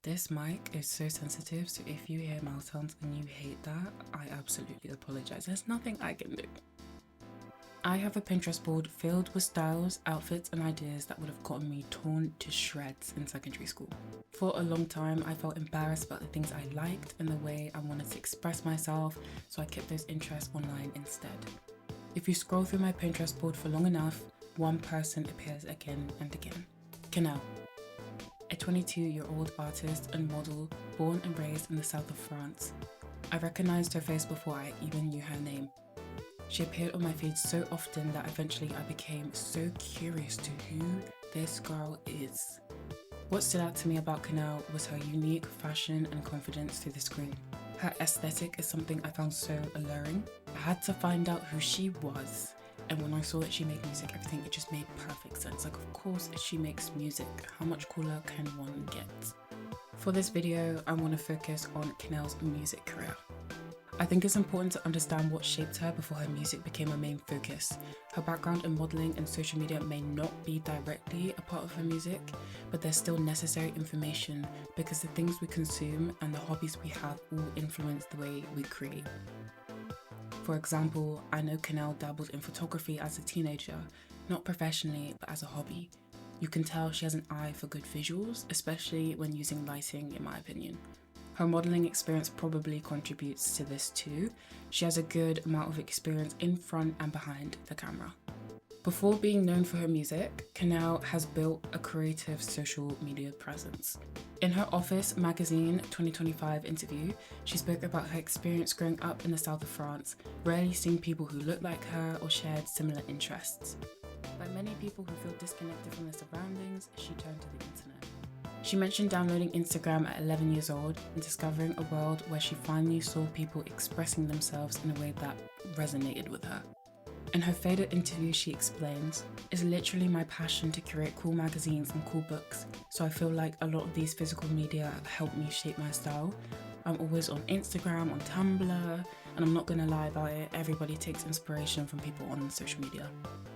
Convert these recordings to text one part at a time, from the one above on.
This mic is so sensitive, so if you hear mouth sounds and you hate that, I absolutely apologize. There's nothing I can do. I have a Pinterest board filled with styles, outfits and ideas that would have gotten me torn to shreds in secondary school. For a long time, I felt embarrassed about the things I liked and the way I wanted to express myself, so I kept those interests online instead. If you scroll through my Pinterest board for long enough, one person appears again and again. Cannelle, a 22-year-old artist and model born and raised in the south of France. I recognized her face before I even knew her name. She appeared on my feed so often that eventually I became so curious to who this girl is. What stood out to me about Cannelle was her unique fashion and confidence through the screen. Her aesthetic is something I found so alluring. I had to find out who she was, and when I saw that she made music, everything, it just made perfect sense. Like, of course she makes music. How much cooler can one get? For this video, I want to focus on Cannelle's music career. I think it's important to understand what shaped her before her music became a main focus. Her background in modelling and social media may not be directly a part of her music, but they're still necessary information because the things we consume and the hobbies we have all influence the way we create. For example, I know Cannelle dabbled in photography as a teenager, not professionally, but as a hobby. You can tell she has an eye for good visuals, especially when using lighting, in my opinion. Her modelling experience probably contributes to this too. She has a good amount of experience in front and behind the camera. Before being known for her music, Cannelle has built a creative social media presence. In her Office magazine 2025 interview, she spoke about her experience growing up in the south of France, rarely seeing people who looked like her or shared similar interests. Like many people who feel disconnected from their surroundings, she turned to the internet. She mentioned downloading Instagram at 11 years old and discovering a world where she finally saw people expressing themselves in a way that resonated with her. In her favorite interview, she explains, "It's literally my passion to curate cool magazines and cool books, so I feel like a lot of these physical media help me shape my style. I'm always on Instagram, on Tumblr, and I'm not gonna lie about it, everybody takes inspiration from people on social media."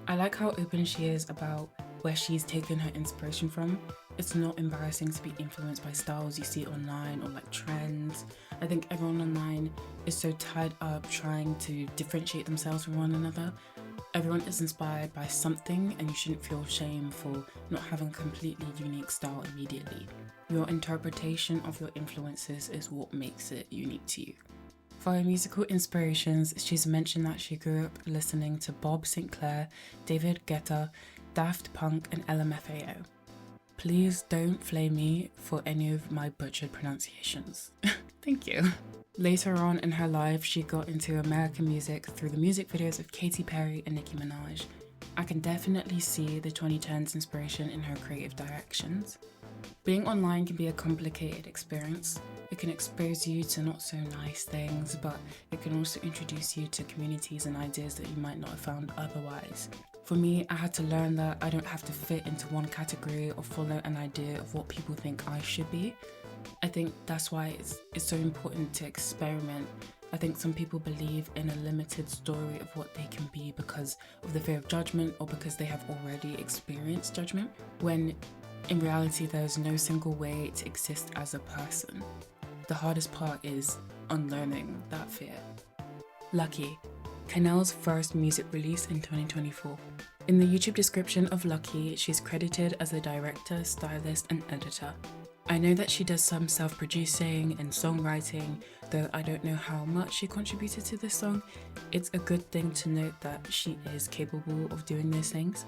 I like how open she is about where she's taken her inspiration from. It's not embarrassing to be influenced by styles you see online or like trends. I think everyone online is so tied up trying to differentiate themselves from one another. Everyone is inspired by something and you shouldn't feel shame for not having a completely unique style immediately. Your interpretation of your influences is what makes it unique to you. For her musical inspirations, she's mentioned that she grew up listening to Bob Sinclair, David Guetta, Daft Punk and LMFAO. Please don't flame me for any of my butchered pronunciations. Thank you. Later on in her life, she got into American music through the music videos of Katy Perry and Nicki Minaj. I can definitely see the 2010s inspiration in her creative directions. Being online can be a complicated experience. It can expose you to not so nice things, but it can also introduce you to communities and ideas that you might not have found otherwise. For me, I had to learn that I don't have to fit into one category or follow an idea of what people think I should be. I think that's why it's so important to experiment. I think some people believe in a limited story of what they can be because of the fear of judgment or because they have already experienced judgment, when in reality there's no single way to exist as a person. The hardest part is unlearning that fear. Lucky, Cannelle's first music release in 2024. In the YouTube description of Lucky, she's credited as the director, stylist and editor. I know that she does some self-producing and songwriting, though I don't know how much she contributed to this song. It's a good thing to note that she is capable of doing those things.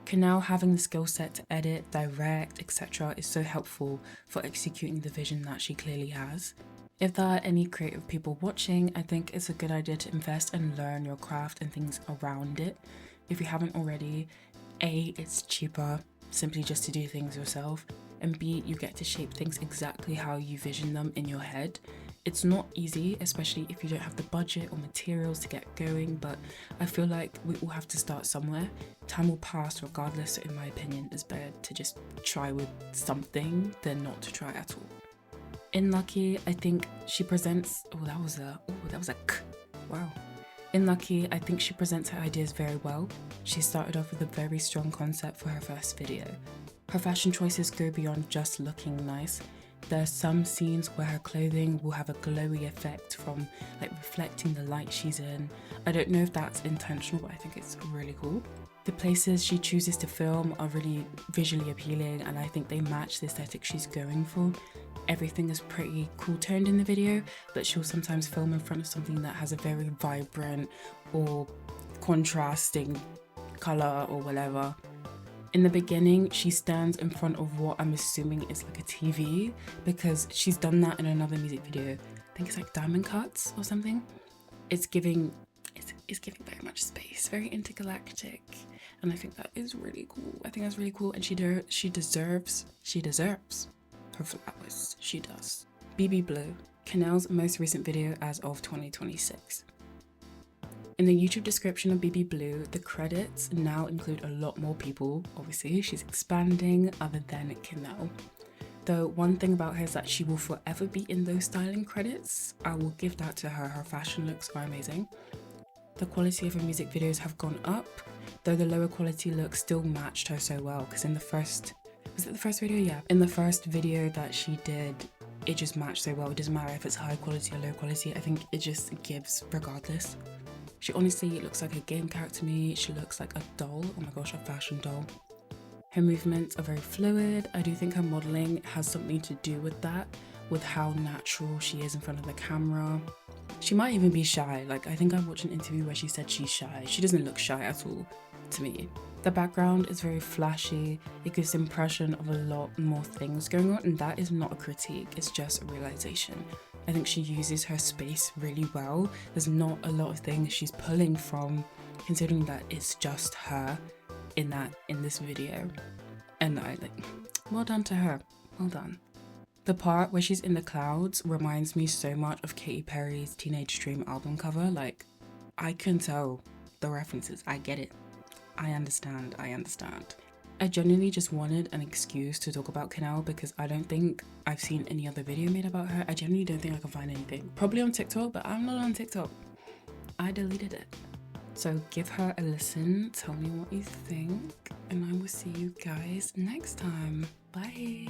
Cannelle having the skill set to edit, direct, etc. is so helpful for executing the vision that she clearly has. If there are any creative people watching, I think it's a good idea to invest and learn your craft and things around it. If you haven't already, A, it's cheaper, simply just to do things yourself, and B, you get to shape things exactly how you vision them in your head. It's not easy, especially if you don't have the budget or materials to get going, but I feel like we all have to start somewhere. Time will pass regardless, so in my opinion, it's better to just try with something than not to try at all. In Lucky, I think she presents, In Lucky, I think she presents her ideas very well. She started off with a very strong concept for her first video. Her fashion choices go beyond just looking nice. There are some scenes where her clothing will have a glowy effect from like reflecting the light she's in. I don't know if that's intentional, but I think it's really cool. The places she chooses to film are really visually appealing, and I think they match the aesthetic she's going for. Everything is pretty cool toned in the video, but she'll sometimes film in front of something that has a very vibrant or contrasting color or whatever. In the beginning, she stands in front of what I'm assuming is like a TV, because she's done that in another music video. I think it's like Diamond Cuts or something. It's giving very much space, very intergalactic, and I think that is really cool. I think that's really cool, and she deserves her flowers. She does. BB Blue, Cannelle's most recent video as of 2026. In the YouTube description of BB Blue, the credits now include a lot more people. Obviously, she's expanding other than Cannelle. Though one thing about her is that she will forever be in those styling credits. I will give that to her. Her fashion looks are amazing. The quality of her music videos have gone up, though the lower quality looks still matched her so well, because in the first, was it the first video? Yeah. In the first video that she did, it just matched so well. It doesn't matter if it's high quality or low quality. I think it just gives regardless. She honestly looks like a game character to me. She looks like a doll. Oh my gosh, a fashion doll. Her movements are very fluid. I do think her modeling has something to do with that, with how natural she is in front of the camera. She might even be shy. Like, I think I watched an interview where she said she's shy. She doesn't look shy at all to me. The background is very flashy. It gives the impression of a lot more things going on, and that is not a critique, it's just a realization. I think she uses her space really well. There's not a lot of things she's pulling from, considering that it's just her in this video. And well done to her, well done. The part where she's in the clouds reminds me so much of Katy Perry's Teenage Dream album cover. Like, I can tell the references, I get it. I understand. I genuinely just wanted an excuse to talk about Cannelle, because I don't think I've seen any other video made about her. I genuinely don't think I can find anything. Probably on TikTok, but I'm not on TikTok. I deleted it. So give her a listen, tell me what you think, and I will see you guys next time. Bye.